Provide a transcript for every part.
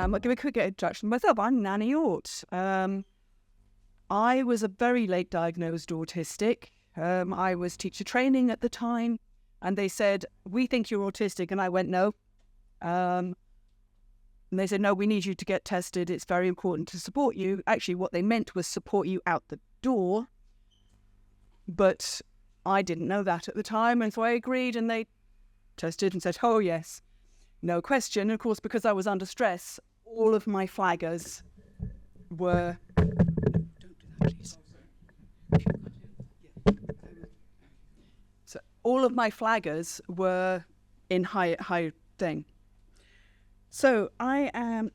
I'll give a quick introduction to myself. I'm Nanny Aut. I was a very late diagnosed autistic. I was teacher training at the time, and they said, "We think you're autistic," and I went, "No." And they said, "No, we need you to get tested. It's very important to support you." Actually, what they meant was support you out the door, but I didn't know that at the time, and so I agreed, and they tested and said, "Oh, yes, no question." And of course, because I was under stress, all of my flaggers were... Don't do that, please. So all of my flaggers were in high thing. So I am...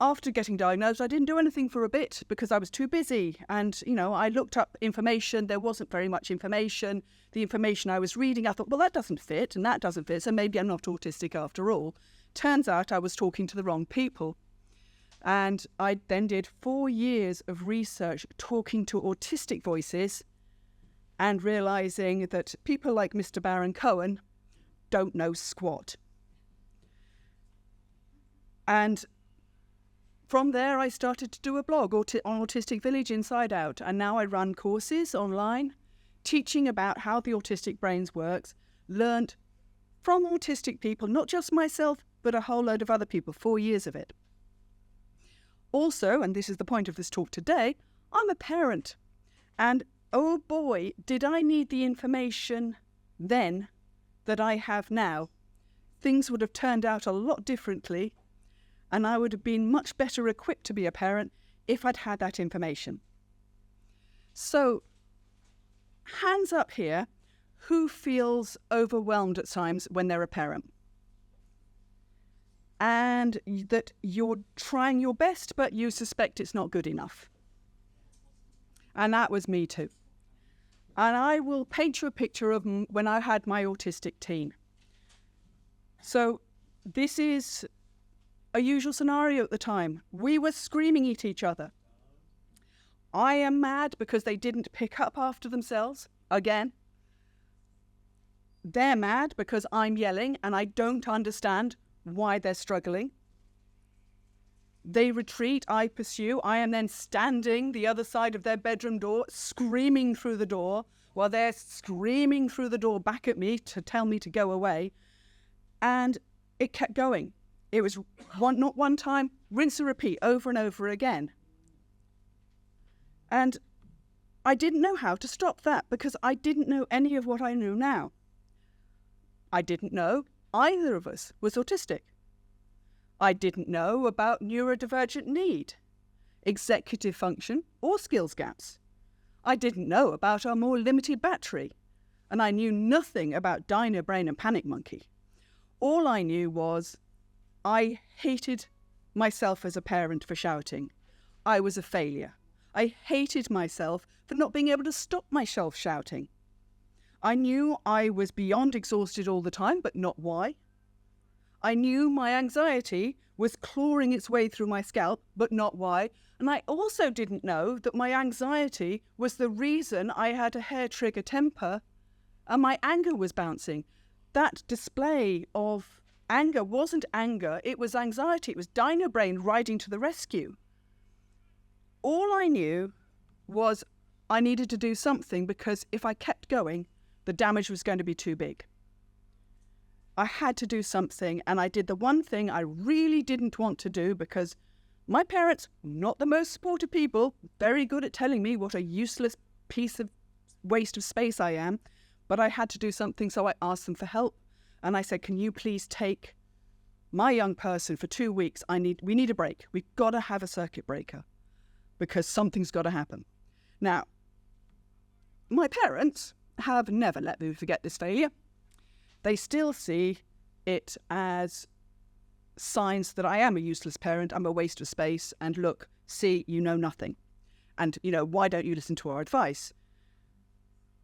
After getting diagnosed, I didn't do anything for a bit because I was too busy. And, I looked up information. There wasn't very much information. The information I was reading, I thought, well, that doesn't fit and that doesn't fit, so maybe I'm not autistic after all. Turns out I was talking to the wrong people. And I then did 4 years of research talking to autistic voices and realising that people like Mr. Baron Cohen don't know squat. And from there, I started to do a blog on Autistic Village Inside Out, and now I run courses online teaching about how the autistic brains works, learned from autistic people, not just myself, but a whole load of other people, 4 years of it. Also, and this is the point of this talk today, I'm a parent, and oh boy, did I need the information then that I have now. Things would have turned out a lot differently, and I would have been much better equipped to be a parent if I'd had that information. So, hands up here, who feels overwhelmed at times when they're a parent? And that you're trying your best, but you suspect it's not good enough. And that was me too. And I will paint you a picture of when I had my autistic teen. So, this is a usual scenario at the time. We were screaming at each other. I am mad because they didn't pick up after themselves again. They're mad because I'm yelling and I don't understand why they're struggling. They retreat, I pursue. I am then standing the other side of their bedroom door, screaming through the door, while they're screaming through the door back at me to tell me to go away. And it kept going. It was not one time, rinse and repeat over and over again. And I didn't know how to stop that because I didn't know any of what I knew now. I didn't know either of us was autistic. I didn't know about neurodivergent need, executive function, or skills gaps. I didn't know about our more limited battery, and I knew nothing about Dino Brain and Panic Monkey. All I knew was I hated myself as a parent for shouting. I was a failure. I hated myself for not being able to stop myself shouting. I knew I was beyond exhausted all the time, but not why. I knew my anxiety was clawing its way through my scalp, but not why. And I also didn't know that my anxiety was the reason I had a hair-trigger temper and my anger was bouncing. That display of anger wasn't anger, it was anxiety. It was Dino Brain riding to the rescue. All I knew was I needed to do something because if I kept going, the damage was going to be too big. I had to do something, and I did the one thing I really didn't want to do because my parents, not the most supportive people, very good at telling me what a useless piece of waste of space I am, but I had to do something, so I asked them for help. And I said, "Can you please take my young person for 2 weeks? We need a break. We've got to have a circuit breaker because something's got to happen." Now, my parents have never let me forget this failure. They still see it as signs that I am a useless parent, I'm a waste of space, and look, see, you know nothing. And, why don't you listen to our advice?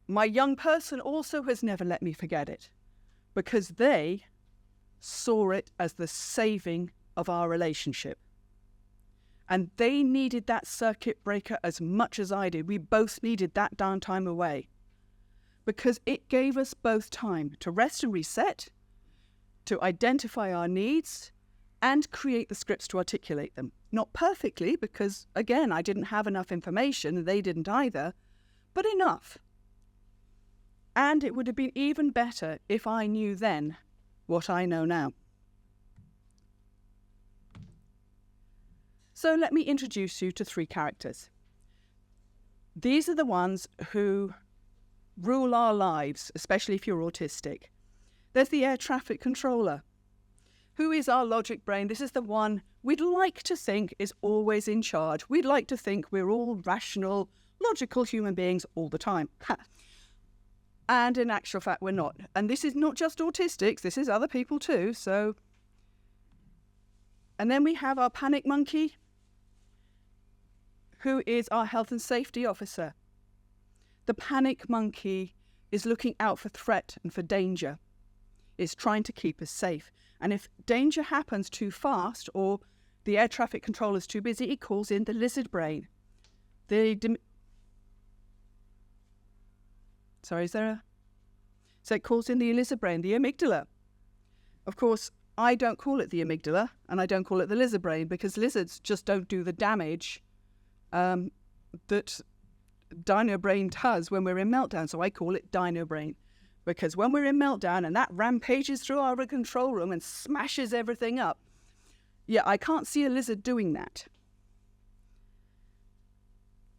My young person also has never let me forget it because they saw it as the saving of our relationship. And they needed that circuit breaker as much as I did. We both needed that downtime away because it gave us both time to rest and reset, to identify our needs, and create the scripts to articulate them. Not perfectly, because, again, I didn't have enough information, they didn't either, but enough. And it would have been even better if I knew then what I know now. So let me introduce you to 3 characters. These are the ones who rule our lives, especially if you're autistic. There's the air traffic controller, who is our logic brain. This is the one we'd like to think is always in charge. We'd like to think we're all rational, logical human beings all the time. And in actual fact, we're not. And this is not just autistics, this is other people too. And then we have our panic monkey, who is our health and safety officer. The panic monkey is looking out for threat and for danger. It's trying to keep us safe. And if danger happens too fast or the air traffic controller is too busy, it calls in the lizard brain. So it calls in the lizard brain, the amygdala. Of course, I don't call it the amygdala and I don't call it the lizard brain because lizards just don't do the damage that dino brain does when we're in meltdown. So I call it dino brain. Because when we're in meltdown and that rampages through our control room and smashes everything up, yeah, I can't see a lizard doing that.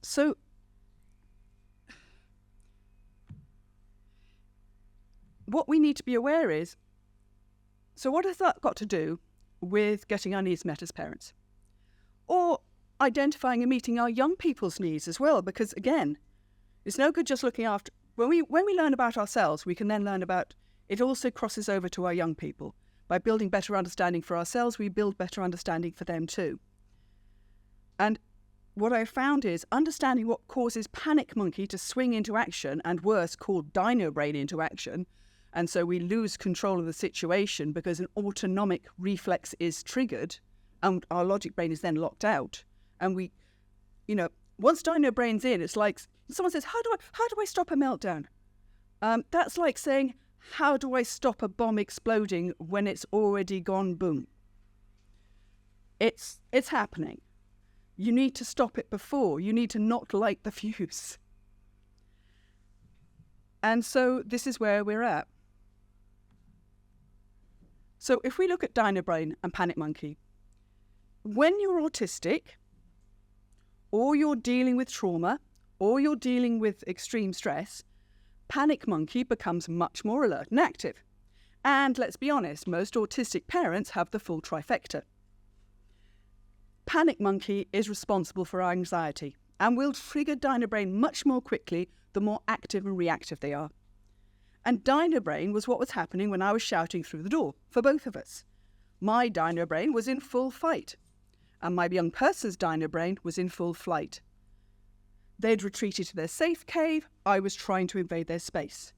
So what we need to be aware is, so what has that got to do with getting our needs met as parents? Or identifying and meeting our young people's needs as well? Because again, it's no good just looking after. When we learn about ourselves, we can then learn about, it also crosses over to our young people. By building better understanding for ourselves, we build better understanding for them too. And what I found is understanding what causes panic monkey to swing into action and worse, called dino brain into action. And so we lose control of the situation because an autonomic reflex is triggered and our logic brain is then locked out. And we, once dino brain's in, it's like someone says, how do I stop a meltdown? That's like saying, how do I stop a bomb exploding when it's already gone boom? It's happening. You need to stop it before. You need to not light the fuse. And so this is where we're at. So if we look at dino brain and panic monkey, when you're autistic, or you're dealing with trauma, or you're dealing with extreme stress, panic monkey becomes much more alert and active. And let's be honest, most autistic parents have the full trifecta. Panic monkey is responsible for our anxiety and will trigger dino brain much more quickly the more active and reactive they are. And dino brain was what was happening when I was shouting through the door for both of us. My dino brain was in full fight, and my young person's dino brain was in full flight. They'd retreated to their safe cave. I was trying to invade their space.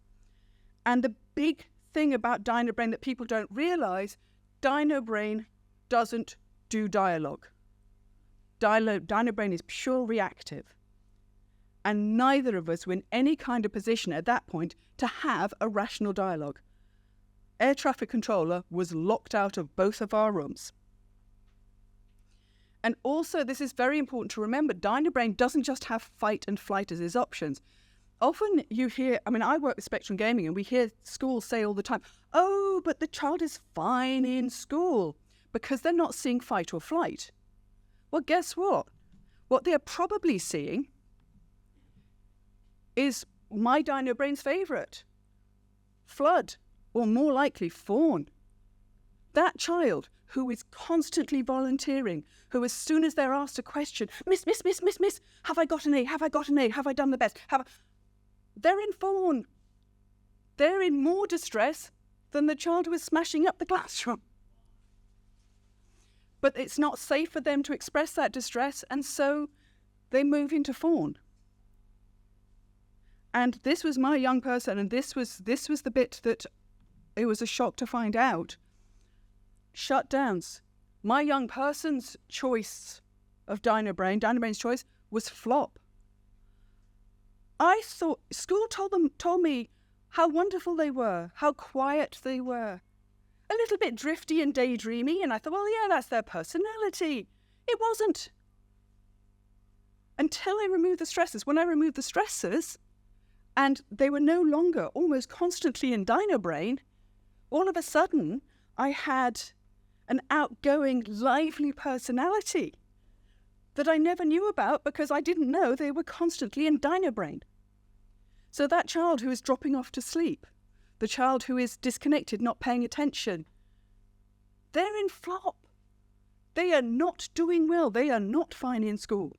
And the big thing about dino brain that people don't realize, dino brain doesn't do dialogue. Dino brain is pure reactive. And neither of us were in any kind of position at that point to have a rational dialogue. Air traffic controller was locked out of both of our rooms. And also, this is very important to remember, dino brain doesn't just have fight and flight as its options. Often you hear, I work with Spectrum Gaming and we hear schools say all the time, oh, but the child is fine in school because they're not seeing fight or flight. Well, guess what? What they're probably seeing is my dino brain's favourite, flood, or more likely fawn. That child who is constantly volunteering, who as soon as they're asked a question, miss, have I got an A, have I got an A, have I done the best, they're in fawn. They're in more distress than the child who is smashing up the classroom. But it's not safe for them to express that distress, and so they move into fawn. And this was my young person, and this was the bit that it was a shock to find out. Shutdowns. My young person's choice of dino brain's choice was flop. I thought school told me how wonderful they were, how quiet they were. a little bit drifty and daydreamy, and I thought, well, yeah, that's their personality. It wasn't. Until I removed the stressors. When I removed the stressors, and they were no longer almost constantly in dino brain, all of a sudden, I had an outgoing, lively personality that I never knew about because I didn't know they were constantly in dino brain. So that child who is dropping off to sleep, the child who is disconnected, not paying attention, they're in flop. They are not doing well. They are not fine in school.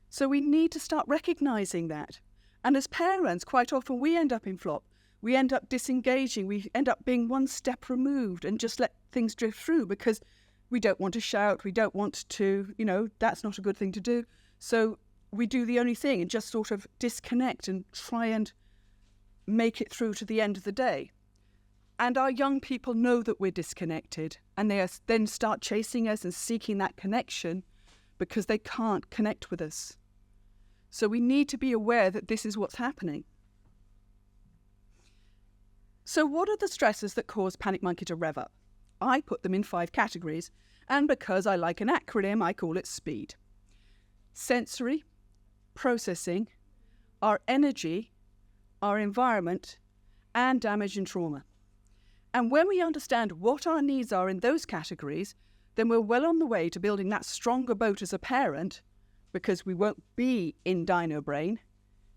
So we need to start recognizing that. And as parents, quite often we end up in flop. We end up disengaging. We end up being one step removed and just let things drift through because we don't want to shout. We don't want to, that's not a good thing to do. So we do the only thing and just sort of disconnect and try and make it through to the end of the day. And our young people know that we're disconnected, and they then start chasing us and seeking that connection because they can't connect with us. So we need to be aware that this is what's happening. So what are the stresses that cause panic monkey to rev up? I put them in 5 categories, and because I like an acronym, I call it SPEED. Sensory, processing, our energy, our environment, and damage and trauma. And when we understand what our needs are in those categories, then we're well on the way to building that stronger boat as a parent, because we won't be in dino brain,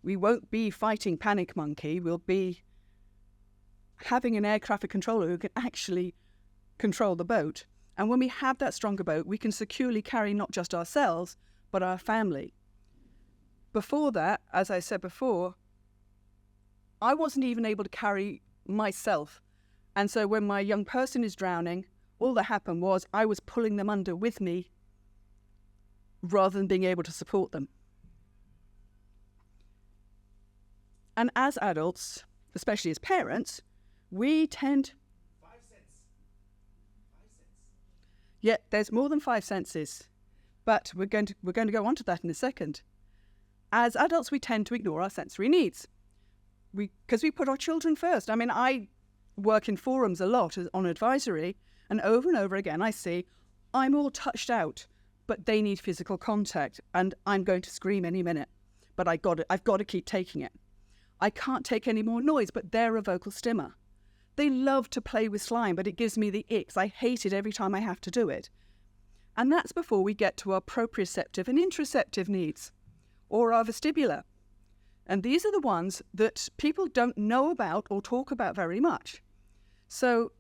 we won't be fighting panic monkey, we'll be having an air traffic controller who can actually control the boat. And when we have that stronger boat, we can securely carry not just ourselves, but our family. Before that, as I said before, I wasn't even able to carry myself. And so when my young person is drowning, all that happened was I was pulling them under with me rather than being able to support them. And as adults, especially as parents, we tend... 5 cents. 5 cents. Yeah, there's more than 5 senses, but we're going to go on to that in a second. As adults, we tend to ignore our sensory needs because we put our children first. I mean, I work in forums a lot on advisory, and over again I see, I'm all touched out, but they need physical contact, and I'm going to scream any minute, but I've got to keep taking it. I can't take any more noise, but they're a vocal stimmer. They love to play with slime, but it gives me the icks. I hate it every time I have to do it. And that's before we get to our proprioceptive and interoceptive needs, or our vestibular. And these are the ones that people don't know about or talk about very much. So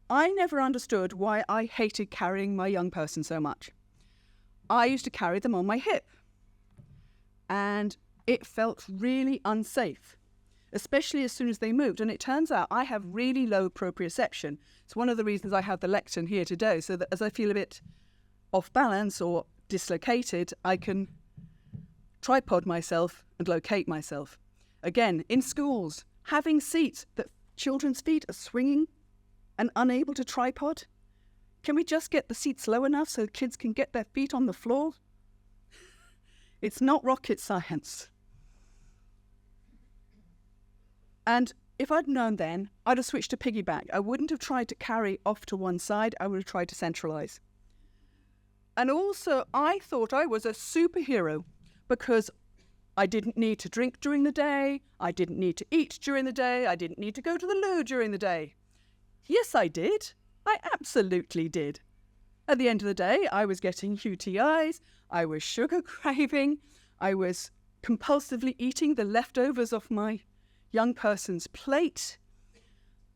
I never understood why I hated carrying my young person so much. I used to carry them on my hip, and it felt really unsafe, especially as soon as they moved. And it turns out I have really low proprioception. It's one of the reasons I have the lectern here today, so that as I feel a bit off balance or dislocated, I can tripod myself and locate myself. Again, in schools, having seats that children's feet are swinging and unable to tripod. Can we just get the seats low enough so kids can get their feet on the floor? It's not rocket science. And if I'd known then, I'd have switched to piggyback. I wouldn't have tried to carry off to one side. I would have tried to centralize. And also, I thought I was a superhero because I didn't need to drink during the day. I didn't need to eat during the day. I didn't need to go to the loo during the day. Yes, I did. I absolutely did. At the end of the day, I was getting UTIs. I was sugar craving. I was compulsively eating the leftovers off my young person's plate.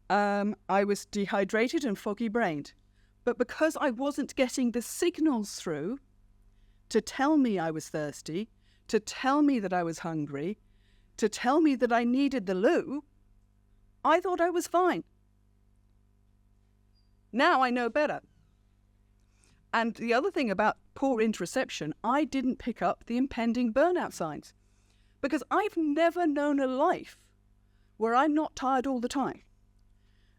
I was dehydrated and foggy-brained. But because I wasn't getting the signals through to tell me I was thirsty, to tell me that I was hungry, to tell me that I needed the loo, I thought I was fine. Now I know better. And the other thing about poor interoception, I didn't pick up the impending burnout signs because I've never known a life where I'm not tired all the time.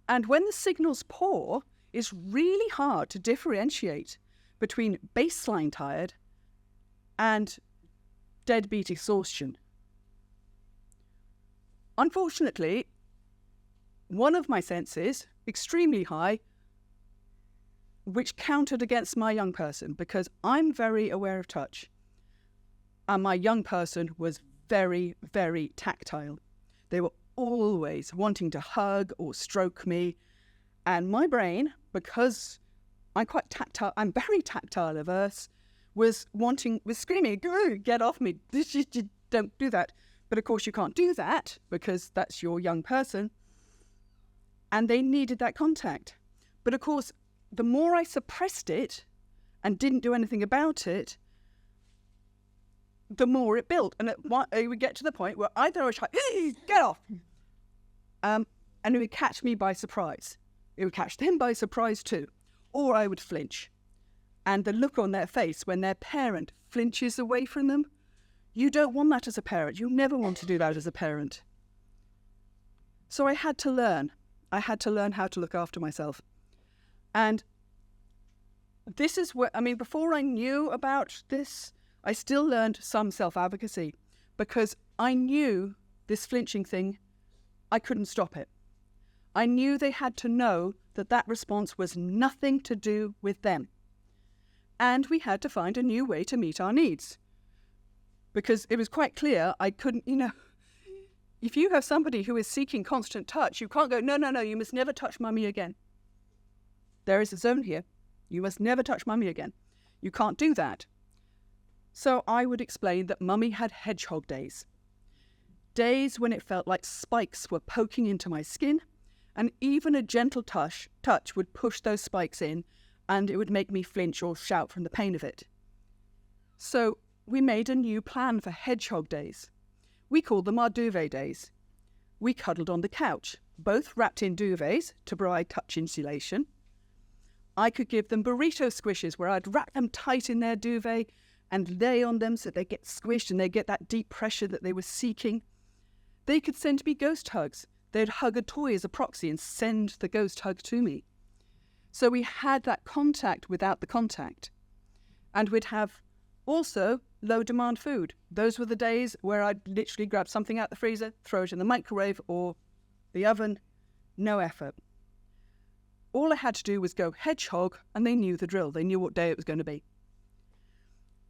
And when the signal's poor, it's really hard to differentiate between baseline tired and deadbeat exhaustion. Unfortunately, one of my senses extremely high, which countered against my young person because I'm very aware of touch. And my young person was very, very tactile. They were always wanting to hug or stroke me. And my brain, because I'm quite tactile, I'm very tactile averse, was screaming, get off me, don't do that. But of course you can't do that because that's your young person. And they needed that contact. But of course, the more I suppressed it and didn't do anything about it, the more it built. And it would get to the point where either I would shout, get off! And it would catch me by surprise. It would catch them by surprise too. Or I would flinch. And the look on their face when their parent flinches away from them, you don't want that as a parent. You never want to do that as a parent. So I had to learn. I had to learn how to look after myself. And this is where, before I knew about this, I still learned some self-advocacy because I knew this flinching thing, I couldn't stop it. I knew they had to know that that response was nothing to do with them. And we had to find a new way to meet our needs. Because it was quite clear I couldn't, if you have somebody who is seeking constant touch, you can't go, no, you must never touch mummy again. There is a zone here. You must never touch mummy again. You can't do that. So I would explain that mummy had hedgehog days. Days when it felt like spikes were poking into my skin, and even a gentle touch would push those spikes in, and it would make me flinch or shout from the pain of it. So we made a new plan for hedgehog days. We called them our duvet days. We cuddled on the couch, both wrapped in duvets to provide touch insulation. I could give them burrito squishes where I'd wrap them tight in their duvet and lay on them so they get squished and they get that deep pressure that they were seeking. They could send me ghost hugs. They'd hug a toy as a proxy and send the ghost hug to me. So we had that contact without the contact. And we'd have also low demand food. Those were the days where I'd literally grab something out the freezer, throw it in the microwave or the oven, no effort. All I had to do was go hedgehog and they knew the drill. They knew what day it was going to be.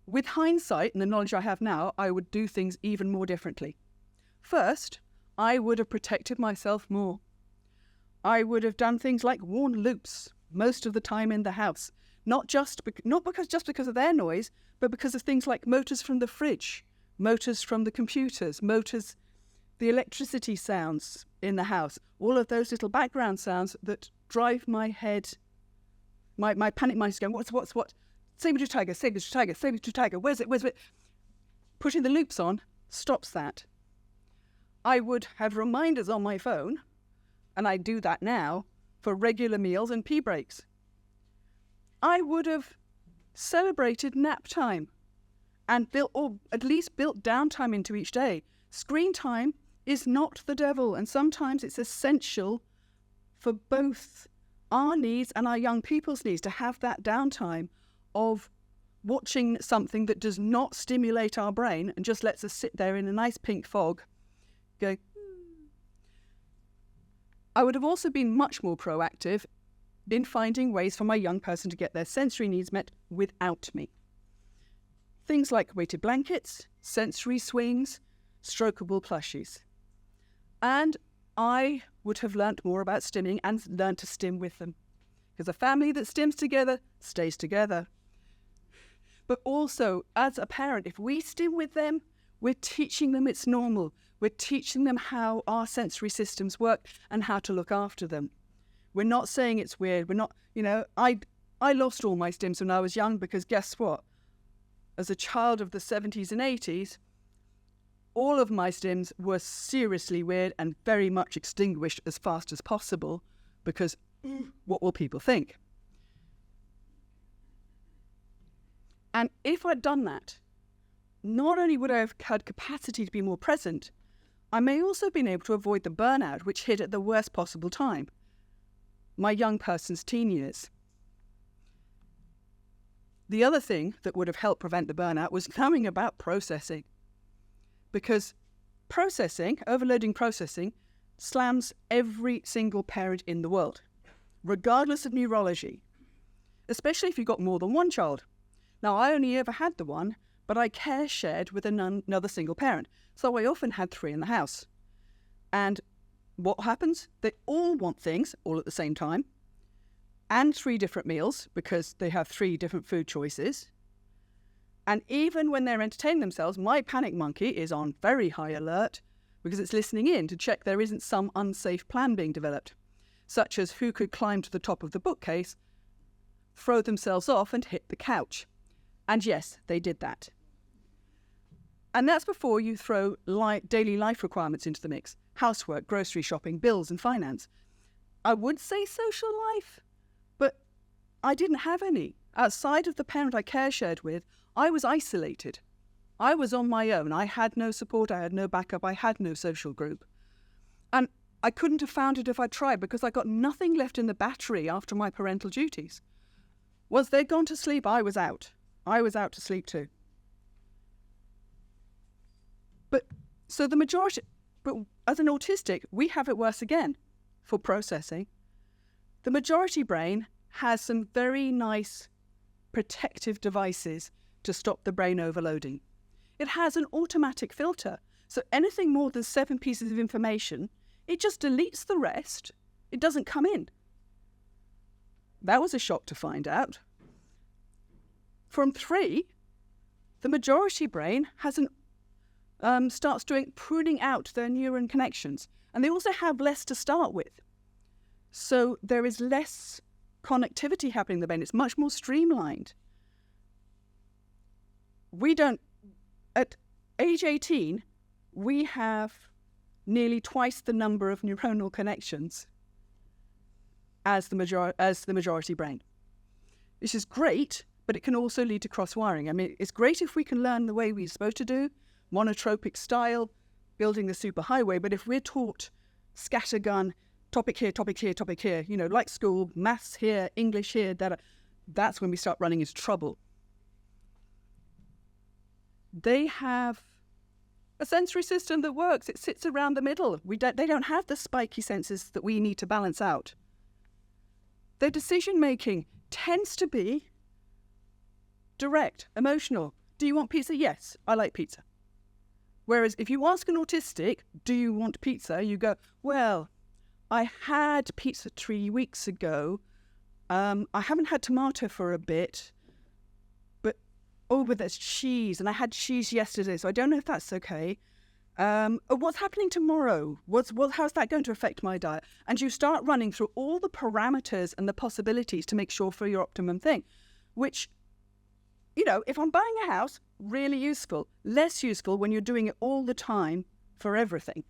With hindsight and the knowledge I have now, I would do things even more differently. First, I would have protected myself more. I would have done things like worn loops most of the time in the house, not just because of their noise, but because of things like motors from the fridge, motors from the computers, motors, the electricity sounds in the house, all of those little background sounds that drive my head, my panic mind is going, what? Saber-tooth tiger, saber-tooth tiger, saber-tooth tiger, where's it? Putting the loops on stops that. I would have reminders on my phone, and I do that now, for regular meals and pee breaks. I would have celebrated nap time and at least built downtime into each day. Screen time is not the devil, and sometimes it's essential for both our needs and our young people's needs to have that downtime of watching something that does not stimulate our brain and just lets us sit there in a nice pink fog, go. I would have also been much more proactive in finding ways for my young person to get their sensory needs met without me. Things like weighted blankets, sensory swings, strokeable plushies. And I would have learnt more about stimming and learned to stim with them. Because a family that stims together stays together. But also, as a parent, if we stim with them, we're teaching them it's normal. We're teaching them how our sensory systems work and how to look after them. We're not saying it's weird. We're not, I lost all my stims when I was young because guess what? As a child of the 70s and 80s, all of my stims were seriously weird and very much extinguished as fast as possible because what will people think? And if I'd done that, not only would I have had capacity to be more present, I may also have been able to avoid the burnout which hit at the worst possible time, my young person's teen years. The other thing that would have helped prevent the burnout was knowing about processing. Because overloading processing, slams every single parent in the world. regardless of neurology, especially if you've got more than one child. Now, I only ever had the one, but I care shared with another single parent, so I often had 3 in the house. And what happens? They all want things all at the same time, and 3 different meals because they have 3 different food choices. And even when they're entertaining themselves, my panic monkey is on very high alert because it's listening in to check there isn't some unsafe plan being developed, such as who could climb to the top of the bookcase, throw themselves off and hit the couch. And yes, they did that. And that's before you throw daily life requirements into the mix: housework, grocery shopping, bills and finance. I would say social life, but I didn't have any. Outside of the parent I care shared with, I was isolated. I was on my own. I had no support. I had no backup. I had no social group. And I couldn't have found it if I tried because I got nothing left in the battery after my parental duties. Once they'd gone to sleep, I was out. I was out to sleep too. But as an autistic, we have it worse again for processing. The majority brain has some very nice protective devices to stop the brain overloading. It has an automatic filter, so anything more than 7 pieces of information, it just deletes the rest. It doesn't come in. That was a shock to find out. From 3, the majority brain has starts pruning out their neuron connections, and they also have less to start with. So there is less connectivity happening in the brain. It's much more streamlined. At age 18, we have nearly twice the number of neuronal connections as the majority brain. This is great, but it can also lead to cross-wiring. I mean, it's great if we can learn the way we're supposed to do, monotropic style, building the superhighway, but if we're taught scattergun, topic here, topic here, topic here, like school, maths here, English here, that's when we start running into trouble. They have a sensory system that works. It sits around the middle. They don't have the spiky senses that we need to balance out. Their decision-making tends to be direct, emotional. Do you want pizza? Yes, I like pizza. Whereas if you ask an autistic, do you want pizza? You go, well, I had pizza 3 weeks ago. I haven't had tomato for a bit. But there's cheese, and I had cheese yesterday, so I don't know if that's okay. What's happening tomorrow? How's that going to affect my diet? And you start running through all the parameters and the possibilities to make sure for your optimum thing, which, if I'm buying a house, really useful. Less useful when you're doing it all the time for everything.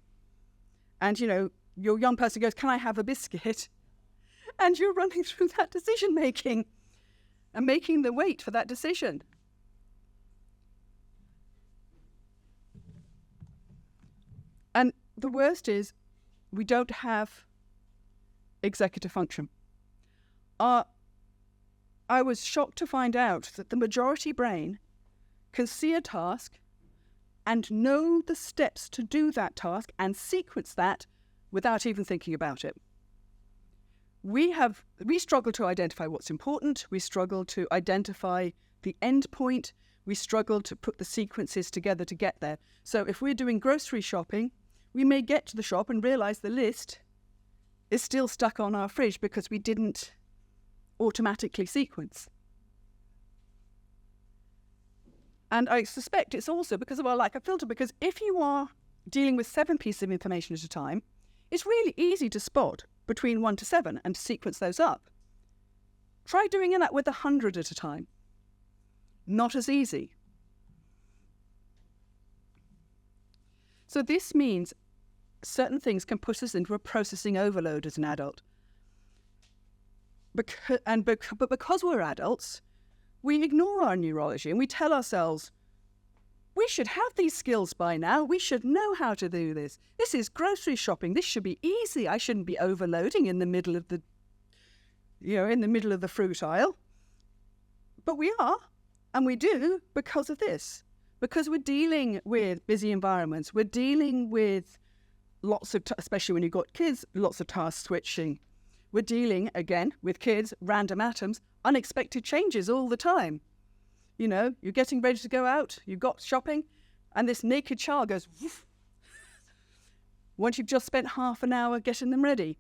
And, your young person goes, can I have a biscuit? And you're running through that decision-making and making the wait for that decision. And the worst is we don't have executive function. I was shocked to find out that the majority brain can see a task and know the steps to do that task and sequence that without even thinking about it. We struggle to identify what's important. We struggle to identify the end point. We struggle to put the sequences together to get there. So if we're doing grocery shopping, we may get to the shop and realize the list is still stuck on our fridge because we didn't automatically sequence. And I suspect it's also because of our lack of filter, because if you are dealing with 7 pieces of information at a time, it's really easy to spot between 1 to 7 and to sequence those up. Try doing that with 100 at a time. Not as easy. So this means certain things can put us into a processing overload as an adult. But because we're adults, we ignore our neurology and we tell ourselves, we should have these skills by now. We should know how to do this. This is grocery shopping. This should be easy. I shouldn't be overloading in the middle of the fruit aisle. But we are, and we do because of this. Because we're dealing with busy environments. We're dealing with especially when you've got kids, lots of task switching. we're dealing, again, with kids, random atoms, unexpected changes all the time. You know, you're getting ready to go out, you've got shopping, and this naked child goes, woof, once you've just spent half an hour getting them ready.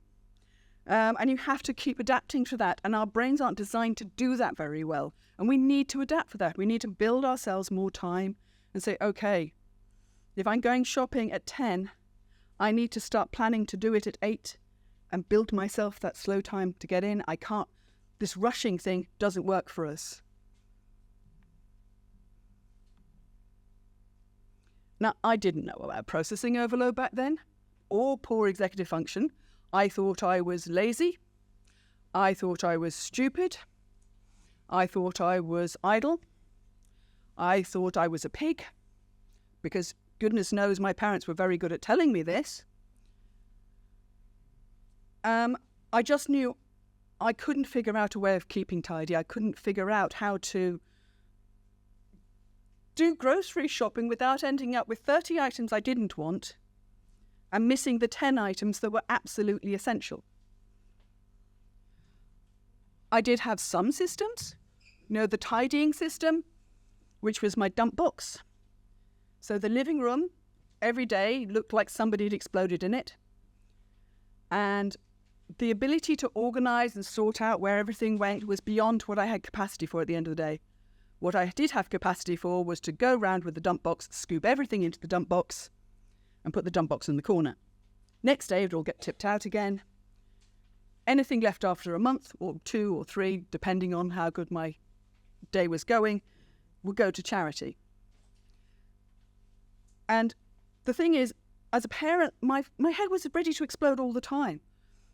And you have to keep adapting to that. And our brains aren't designed to do that very well. And we need to adapt for that. We need to build ourselves more time and say, okay, if I'm going shopping at 10, I need to start planning to do it at 8 and build myself that slow time to get in. I can't, this rushing thing doesn't work for us. Now, I didn't know about processing overload back then or poor executive function. I thought I was lazy. I thought I was stupid. I thought I was idle. I thought I was a pig, because goodness knows my parents were very good at telling me this. I just knew I couldn't figure out a way of keeping tidy. I couldn't figure out how to do grocery shopping without ending up with 30 items I didn't want and missing the 10 items that were absolutely essential. I did have some systems, you know, the tidying system, which was my dump box. So the living room every day looked like somebody had exploded in it. And the ability to organize and sort out where everything went was beyond what I had capacity for at the end of the day. What I did have capacity for was to go round with the dump box, scoop everything into the dump box, and put the dump box in the corner. Next day, it would all get tipped out again. Anything left after a month or 2 or 3, depending on how good my day was going, would go to charity. And the thing is, as a parent, my head was ready to explode all the time,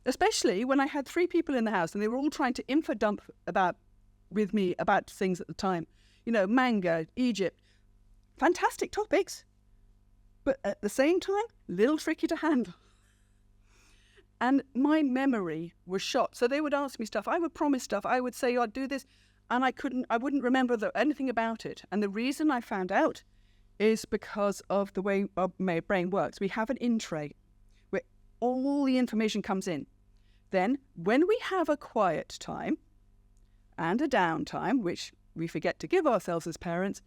especially when I had 3 people in the house and they were all trying to info dump with me about things at the time. You know, manga, Egypt, fantastic topics, but at the same time, a little tricky to handle. And my memory was shot. So they would ask me stuff. I would promise stuff. I would say, I'd do this. And I wouldn't remember anything about it. And the reason I found out is because of the way my brain works. We have an in tray where all the information comes in. Then when we have a quiet time and a downtime, which we forget to give ourselves as parents,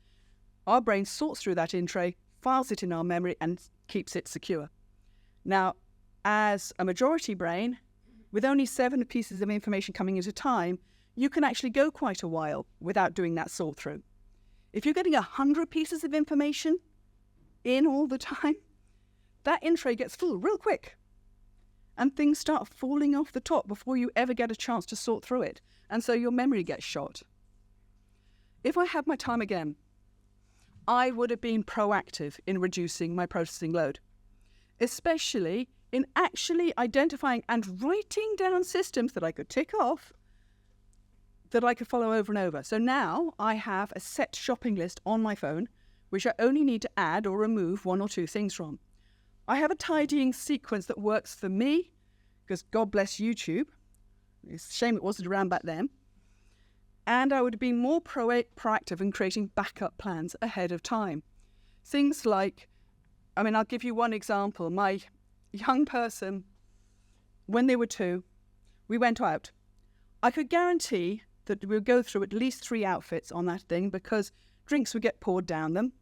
our brain sorts through that in tray, files it in our memory and keeps it secure. Now, as a majority brain, with only 7 pieces of information coming at a time, you can actually go quite a while without doing that sort through. If you're getting 100 pieces of information in all the time, that in tray gets full real quick. And things start falling off the top before you ever get a chance to sort through it. And so your memory gets shot. If I had my time again, I would have been proactive in reducing my processing load, especially in actually identifying and writing down systems that I could tick off, that I could follow over and over. So now I have a set shopping list on my phone, which I only need to add or remove 1 or 2 things from. I have a tidying sequence that works for me, because God bless YouTube. It's a shame it wasn't around back then. And I would have been more proactive in creating backup plans ahead of time. Things like, I'll give you one example. My young person, when they were 2, we went out. I could guarantee that we would go through at least 3 outfits on that thing, because drinks would get poured down them.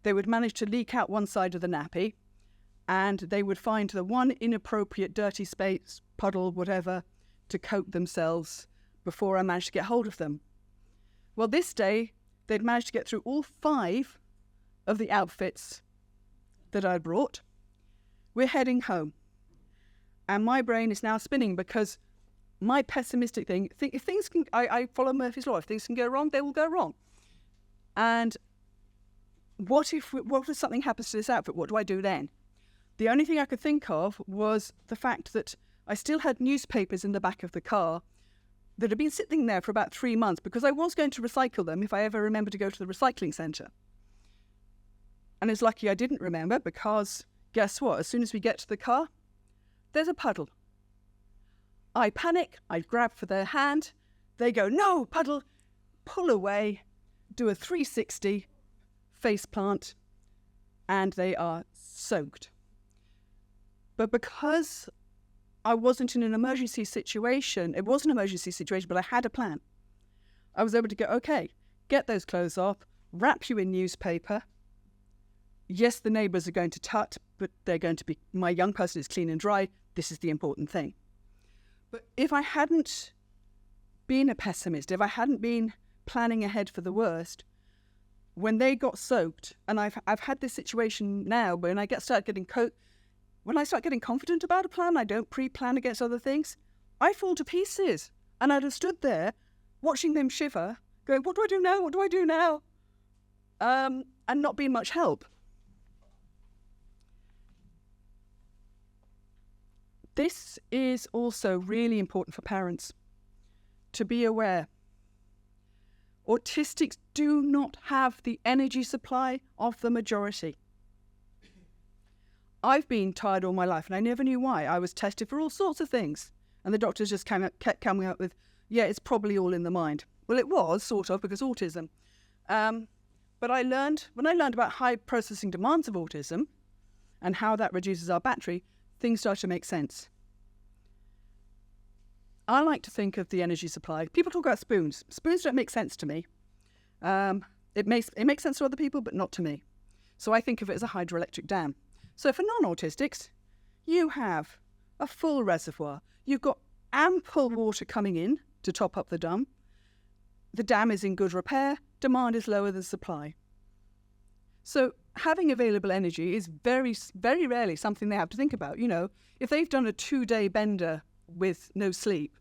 They would manage to leak out one side of the nappy, and they would find the one inappropriate dirty space, puddle, whatever, to coat themselves before I managed to get hold of them. Well, this day, they'd managed to get through all 5 of the outfits that I'd brought. We're heading home. And my brain is now spinning, because my pessimistic thing, if things can, I follow Murphy's Law, if things can go wrong, they will go wrong. And what if something happens to this outfit? What do I do then? The only thing I could think of was the fact that I still had newspapers in the back of the car that had been sitting there for about 3 months, because I was going to recycle them if I ever remembered to go to the recycling centre. And it's lucky I didn't remember, because guess what? As soon as we get to the car, there's a puddle. I panic, I grab for their hand, they go, no, puddle, pull away, do a 360 face plant, and they are soaked. But because I wasn't in an emergency situation. It was an emergency situation, but I had a plan. I was able to go, okay, get those clothes off, wrap you in newspaper. Yes, the neighbours are going to tut, but they're going to be, my young person is clean and dry. This is the important thing. But if I hadn't been a pessimist, if I hadn't been planning ahead for the worst, when they got soaked, and I've had this situation now when I start getting confident about a plan, I don't pre-plan against other things, I fall to pieces. And I'd have stood there watching them shiver, going, what do I do now? What do I do now? And not being much help. This is also really important for parents to be aware. Autistics do not have the energy supply of the majority. I've been tired all my life and I never knew why. I was tested for all sorts of things. And the doctors just kept coming up with, yeah, it's probably all in the mind. Well, it was, sort of, because autism. But when I learned about high processing demands of autism and how that reduces our battery, things start to make sense. I like to think of the energy supply. People talk about spoons. Spoons don't make sense to me. It makes sense to other people, but not to me. So I think of it as a hydroelectric dam. So for non-autistics, you have a full reservoir. You've got ample water coming in to top up the dam. The dam is in good repair. Demand is lower than supply. So having available energy is very, very rarely something they have to think about. You know, if they've done a 2-day bender with no sleep,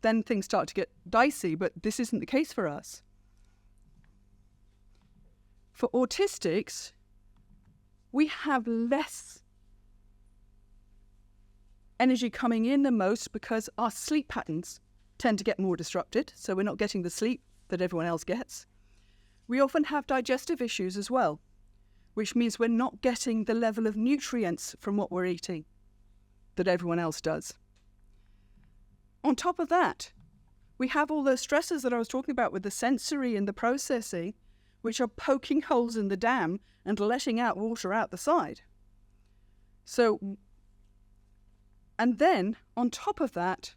then things start to get dicey, but this isn't the case for us. For autistics, we have less energy coming in than most because our sleep patterns tend to get more disrupted, so we're not getting the sleep that everyone else gets. We often have digestive issues as well, which means we're not getting the level of nutrients from what we're eating that everyone else does. On top of that, we have all those stressors that I was talking about with the sensory and the processing, which are poking holes in the dam and letting out water out the side. So, and then on top of that,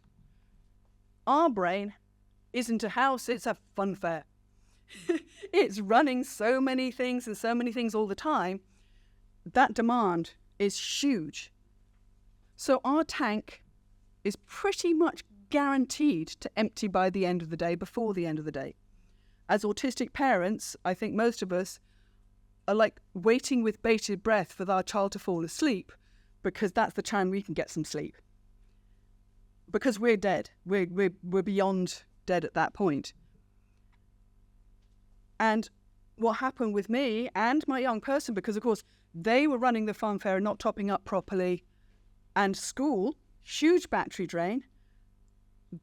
our brain isn't a house, it's a fun fair. It's running so many things and so many things all the time. That demand is huge. So our tank is pretty much guaranteed to empty by the end of the day, before the end of the day. As autistic parents, I think most of us are like waiting with bated breath for our child to fall asleep, because that's the time we can get some sleep. Because we're dead. We're beyond dead at that point. And what happened with me and my young person, because of course they were running the fun fair and not topping up properly, and school, huge battery drain,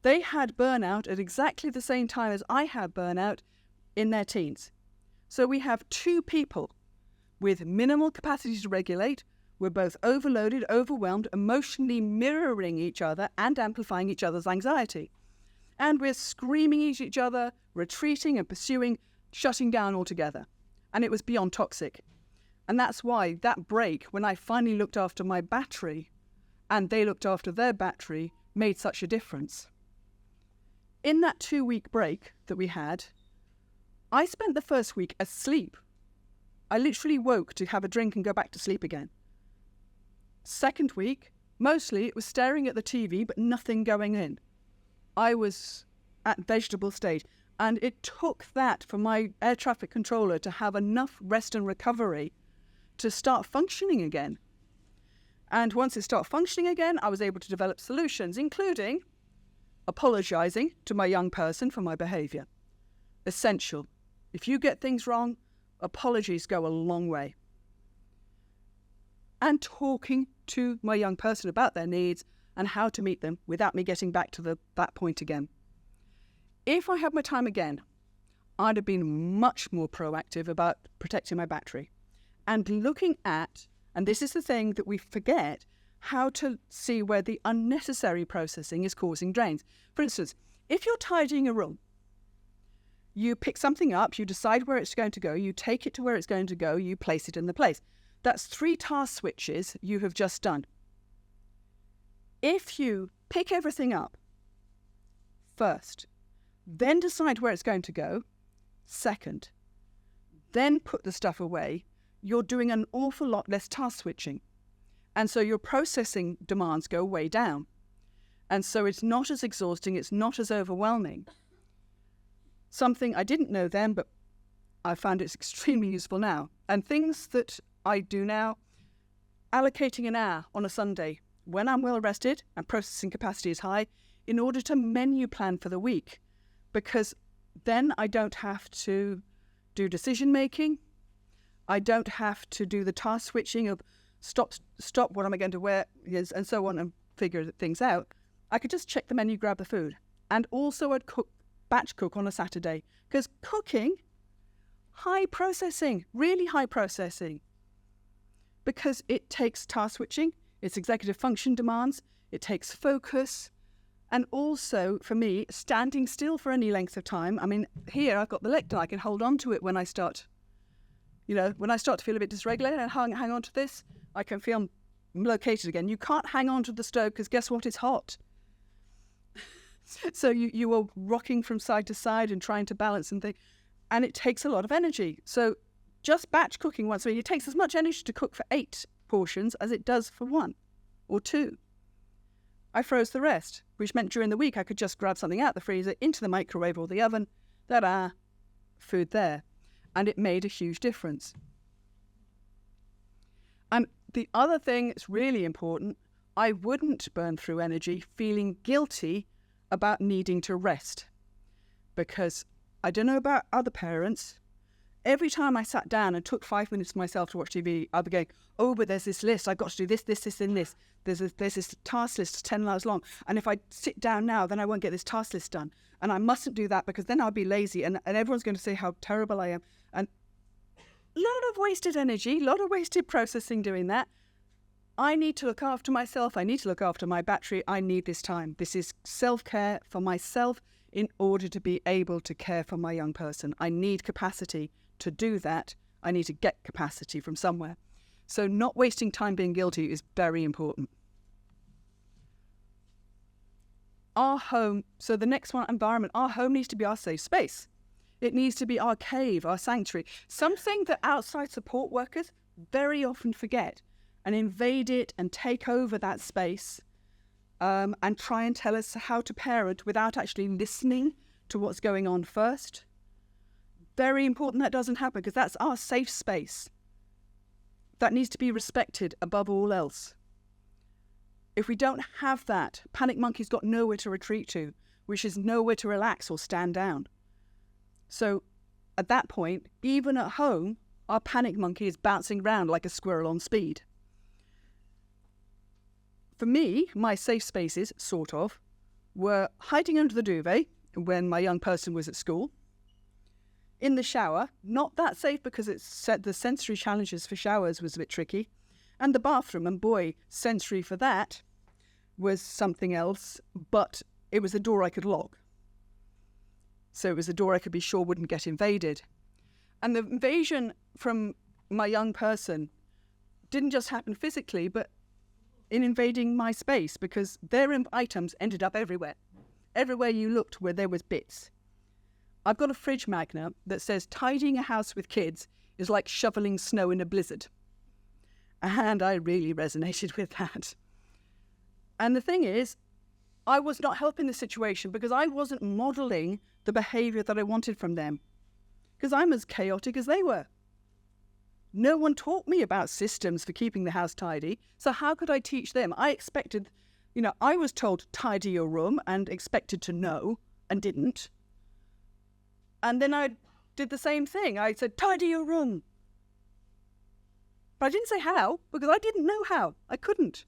they had burnout at exactly the same time as I had burnout in their teens. So we have two people with minimal capacity to regulate. We're both overloaded, overwhelmed, emotionally mirroring each other and amplifying each other's anxiety. And we're screaming at each other, retreating and pursuing, shutting down altogether. And it was beyond toxic. And that's why that break, when I finally looked after my battery and they looked after their battery, made such a difference. In that 2-week break that we had, I spent the first week asleep. I literally woke to have a drink and go back to sleep again. Second week, mostly it was staring at the TV, but nothing going in. I was at vegetable state. And it took that for my air traffic controller to have enough rest and recovery to start functioning again. And once it started functioning again, I was able to develop solutions, including apologizing to my young person for my behavior. Essential. If you get things wrong, apologies go a long way. And talking to my young person about their needs and how to meet them without me getting back to that point again. If I had my time again, I'd have been much more proactive about protecting my battery and looking at, and this is the thing that we forget, how to see where the unnecessary processing is causing drains. For instance, if you're tidying a room, you pick something up, you decide where it's going to go, you take it to where it's going to go, you place it in the place. That's 3 task switches you have just done. if you pick everything up first, then decide where it's going to go, second, then put the stuff away, you're doing an awful lot less task switching. And so your processing demands go way down. And so it's not as exhausting, it's not as overwhelming. Something I didn't know then, but I found it's extremely useful now. And things that I do now, allocating an hour on a Sunday when I'm well rested and processing capacity is high in order to menu plan for the week, because then I don't have to do decision making. I don't have to do the task switching of stop, what am I going to wear, and so on, and figure things out. I could just check the menu, grab the food. And also I'd batch cook on a Saturday, because cooking, high processing, really high processing, because it takes task switching, it's executive function demands, it takes focus, and also, for me, standing still for any length of time. I mean, here I've got the lectern, I can hold on to it when I start, when I start to feel a bit dysregulated and hang on to this, I can feel located again. You can't hang on to the stove because guess what? It's hot. So you are rocking from side to side and trying to balance and things, and it takes a lot of energy. So just batch cooking once a week, it takes as much energy to cook for 8 portions as it does for 1 or 2. I froze the rest, which meant during the week I could just grab something out the freezer, into the microwave or the oven, food there. And it made a huge difference. And the other thing that's really important, I wouldn't burn through energy feeling guilty about needing to rest. Because I don't know about other parents, every time I sat down and took 5 minutes for myself to watch TV, I'd be going, oh, but there's this list, I've got to do this, and this. There's this task list 10 hours long. And if I sit down now, then I won't get this task list done. And I mustn't do that because then I'll be lazy and everyone's going to say how terrible I am. And a lot of wasted energy, a lot of wasted processing doing that. I need to look after myself. I need to look after my battery. I need this time. This is self-care for myself in order to be able to care for my young person. I need capacity to do that. I need to get capacity from somewhere. So not wasting time being guilty is very important. Our home, so the next one, environment, our home needs to be our safe space. It needs to be our cave, our sanctuary, something that outside support workers very often forget and invade it and take over that space and try and tell us how to parent without actually listening to what's going on first. Very important that doesn't happen because that's our safe space. That needs to be respected above all else. If we don't have that, panic monkey's got nowhere to retreat to, which is nowhere to relax or stand down. So at that point, even at home, our panic monkey is bouncing around like a squirrel on speed. For me, my safe spaces, sort of, were hiding under the duvet when my young person was at school, in the shower, not that safe because the sensory challenges for showers was a bit tricky, and the bathroom, and boy, sensory for that was something else, but it was a door I could lock. So it was a door I could be sure wouldn't get invaded. And the invasion from my young person didn't just happen physically, but in invading my space, because their items ended up everywhere. Everywhere you looked where there was bits. I've got a fridge magnet that says tidying a house with kids is like shoveling snow in a blizzard. And I really resonated with that. And the thing is, I was not helping the situation because I wasn't modelling the behaviour that I wanted from them. Because I'm as chaotic as they were. No one taught me about systems for keeping the house tidy, so how could I teach them? I expected, I was told tidy your room and expected to know and didn't. And then I did the same thing. I said, tidy your room. But I didn't say how, because I didn't know how. I couldn't.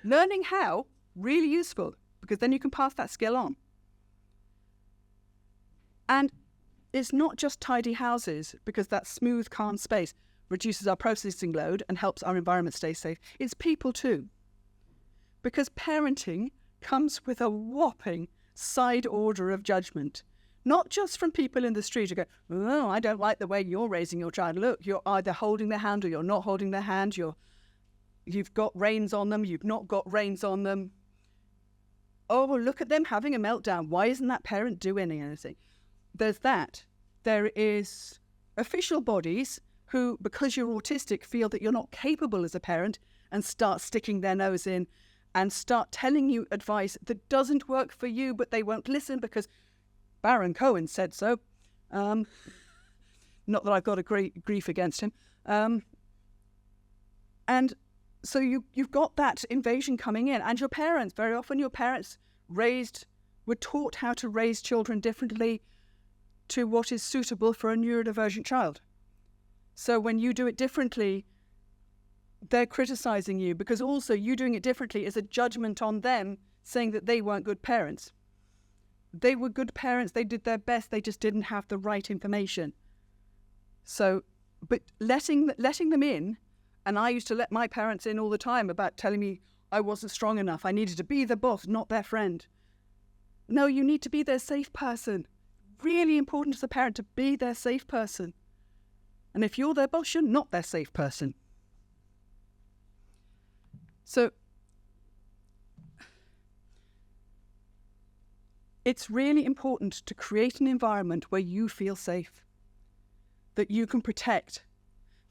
Learning how, really useful, because then you can pass that skill on. And it's not just tidy houses, because that smooth, calm space reduces our processing load and helps our environment stay safe. It's people too. Because parenting comes with a whopping side order of judgment. Not just from people in the street who go, oh, I don't like the way you're raising your child. Look, you're either holding their hand or you're not holding their hand. You've got reins on them, you've not got reins on them. oh, look at them having a meltdown. Why isn't that parent doing anything? There's that. There is official bodies who, because you're autistic, feel that you're not capable as a parent and start sticking their nose in and start telling you advice that doesn't work for you, but they won't listen because Baron Cohen said so. Not that I've got a great grief against him. And so you've got that invasion coming in. And your parents, very often your parents were taught how to raise children differently to what is suitable for a neurodivergent child. So when you do it differently, they're criticizing you, because also you doing it differently is a judgment on them, saying that they weren't good parents. They were good parents, they did their best, they just didn't have the right information. So, but letting them in, and I used to let my parents in all the time about telling me I wasn't strong enough, I needed to be the boss, not their friend. No, you need to be their safe person. Really important as a parent to be their safe person. And if you're their boss, you're not their safe person. So it's really important to create an environment where you feel safe, that you can protect,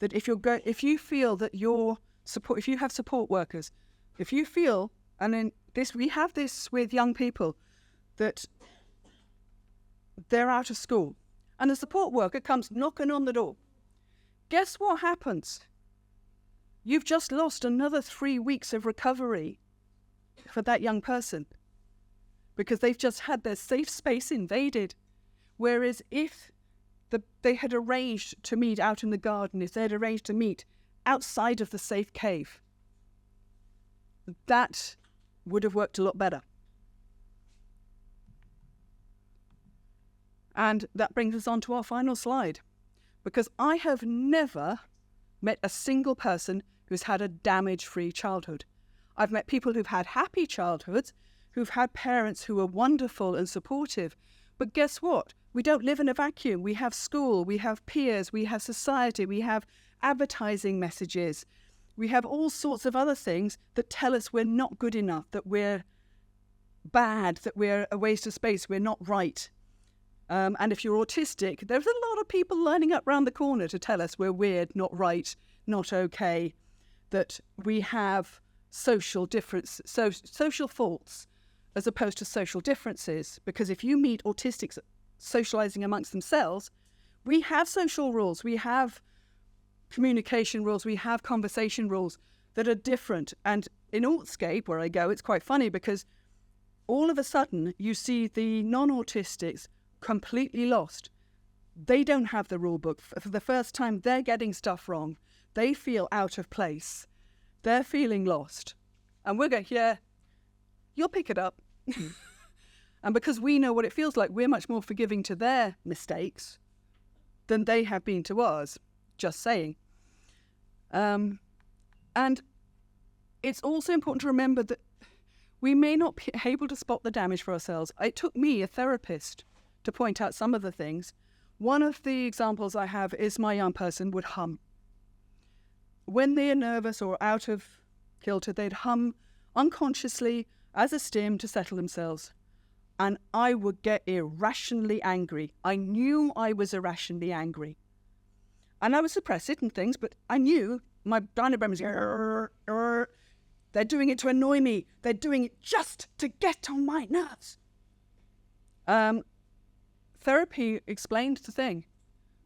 that if you feel that if you have support workers, if you feel, and in this, we have this with young people, that they're out of school and a support worker comes knocking on the door. Guess what happens? You've just lost another 3 weeks of recovery for that young person because they've just had their safe space invaded. Whereas if they had arranged to meet out in the garden, if they had arranged to meet outside of the safe cave, that would have worked a lot better. And that brings us on to our final slide, because I have never met a single person who's had a damage-free childhood. I've met people who've had happy childhoods, who've had parents who are wonderful and supportive. But guess what? We don't live in a vacuum. We have school, we have peers, we have society, we have advertising messages. We have all sorts of other things that tell us we're not good enough, that we're bad, that we're a waste of space, we're not right. And if you're autistic, there's a lot of people lining up round the corner to tell us we're weird, not right, not okay, that we have social faults as opposed to social differences. Because if you meet autistics socializing amongst themselves, we have social rules, we have communication rules, we have conversation rules that are different. And in Autscape, where I go, it's quite funny because all of a sudden you see the non-autistics completely lost. They don't have the rule book. For the first time, they're getting stuff wrong. They feel out of place. They're feeling lost. And we're going, yeah, you'll pick it up. And because we know what it feels like, we're much more forgiving to their mistakes than they have been to ours. Just saying. And it's also important to remember that we may not be able to spot the damage for ourselves. It took me, a therapist, to point out some of the things. One of the examples I have is my young person would hum. When they're nervous or out of kilter, they'd hum unconsciously as a stim to settle themselves. And I would get irrationally angry. I knew I was irrationally angry. And I would suppress it and things, but I knew my brain was going, they're doing it to annoy me. They're doing it just to get on my nerves. Therapy explained the thing.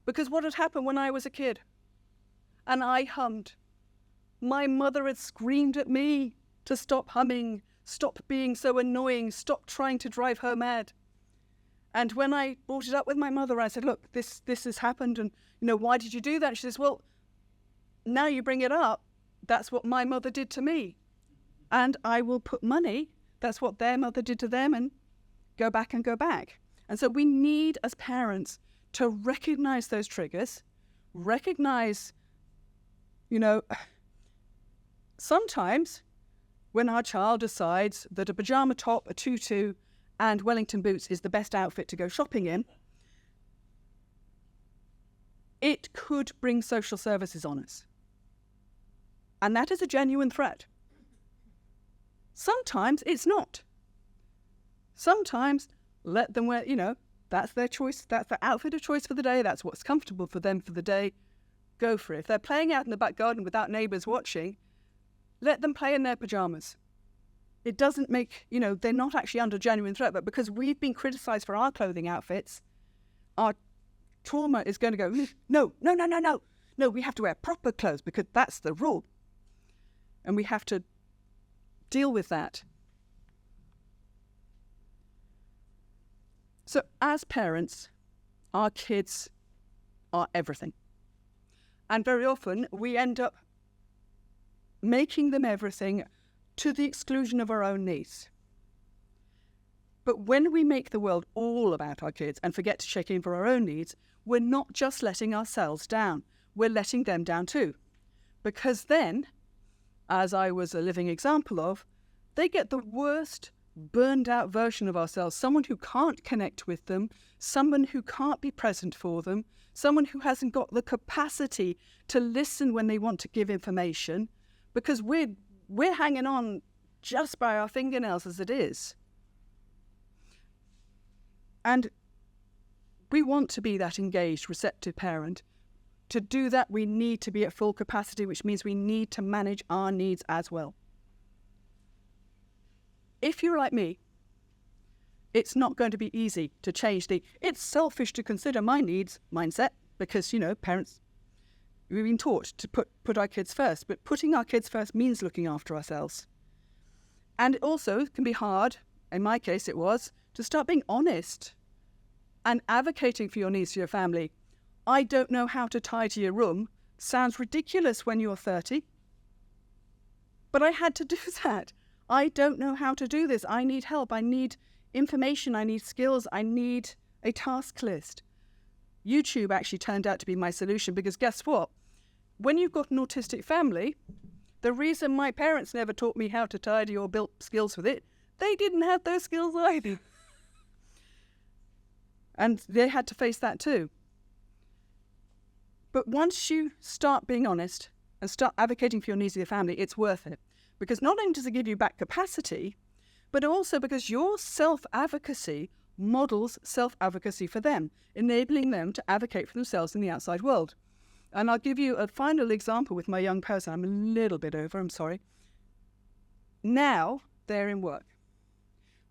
Because what had happened when I was a kid? And I hummed. My mother had screamed at me to stop humming, stop being so annoying, stop trying to drive her mad. And when I brought it up with my mother, I said, look, this has happened, and, why did you do that? She says, well, now you bring it up, that's what my mother did to me. And I will put money, that's what their mother did to them, and go back and go back. And so we need, as parents, to recognize those triggers, recognize, sometimes when our child decides that a pajama top, a tutu, and Wellington boots is the best outfit to go shopping in, it could bring social services on us. And that is a genuine threat. Sometimes it's not. Sometimes let them wear, that's their choice. That's their outfit of choice for the day. That's what's comfortable for them for the day. Go for it. If they're playing out in the back garden without neighbours watching, let them play in their pyjamas. It doesn't make, they're not actually under genuine threat, but because we've been criticised for our clothing outfits, our trauma is going to go, no. No, we have to wear proper clothes because that's the rule. And we have to deal with that. So as parents, our kids are everything. And very often we end up making them everything to the exclusion of our own needs. But when we make the world all about our kids and forget to check in for our own needs, we're not just letting ourselves down, we're letting them down too. Because then, as I was a living example of, they get the worst burned out version of ourselves, someone who can't connect with them, someone who can't be present for them, someone who hasn't got the capacity to listen when they want to give information, because we're hanging on just by our fingernails as it is. And we want to be that engaged, receptive parent. To do that, we need to be at full capacity, which means we need to manage our needs as well. If you're like me, it's not going to be easy to change it's selfish to consider my needs mindset, because, parents, we've been taught to put our kids first, but putting our kids first means looking after ourselves. And it also can be hard, in my case it was, to start being honest and advocating for your needs for your family. I don't know how to tidy your room sounds ridiculous when you're 30, but I had to do that. I don't know how to do this. I need help. I need information. I need skills. I need a task list. YouTube actually turned out to be my solution, because guess what? When you've got an autistic family, the reason my parents never taught me how to tidy or built skills with it, they didn't have those skills either. And they had to face that too. But once you start being honest and start advocating for your needs of your family, it's worth it. Because not only does it give you back capacity, but also because your self-advocacy models self-advocacy for them, enabling them to advocate for themselves in the outside world. And I'll give you a final example with my young person. I'm a little bit over, I'm sorry. Now they're in work.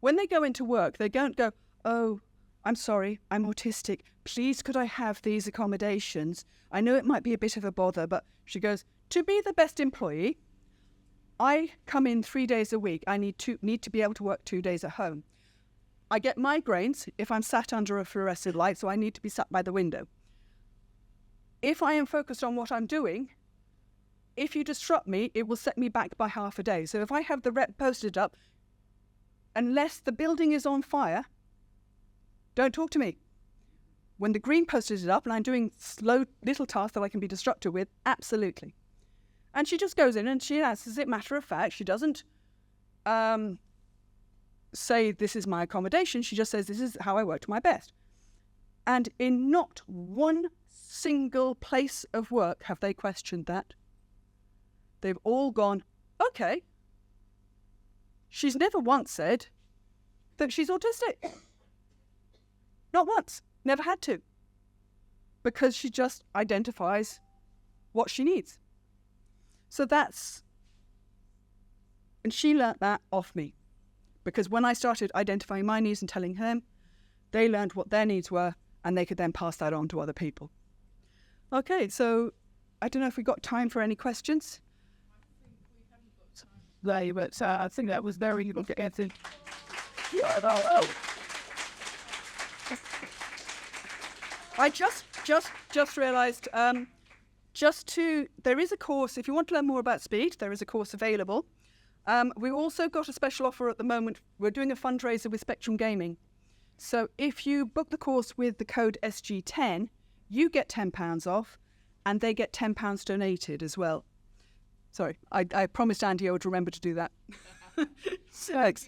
When they go into work, they don't go, oh, I'm sorry, I'm autistic. Please, could I have these accommodations? I know it might be a bit of a bother, but she goes, to be the best employee, I come in 3 days a week. I need to be able to work 2 days at home. I get migraines if I'm sat under a fluorescent light, so I need to be sat by the window. If I am focused on what I'm doing, if you disrupt me, it will set me back by half a day. So if I have the rep posted up, unless the building is on fire, don't talk to me. When the green posted it up and I'm doing slow little tasks that I can be disrupted with, absolutely. And she just goes in and she answers it matter of fact. She doesn't say this is my accommodation. She just says this is how I work to my best. And in not one single place of work have they questioned that. They've all gone, okay. She's never once said that she's autistic. Not once. Never had to. Because she just identifies what she needs. So and she learnt that off me. Because when I started identifying my needs and telling them, they learned what their needs were, and they could then pass that on to other people. Okay, so I don't know if we've got time for any questions. But I think that was very good to answer. I just realised, there is a course, if you want to learn more about speed, there is a course available. We've also got a special offer at the moment. We're doing a fundraiser with Spectrum Gaming. So if you book the course with the code SG10, you get £10 off, and they get £10 donated as well. Sorry, I promised Andy I would remember to do that. Thanks.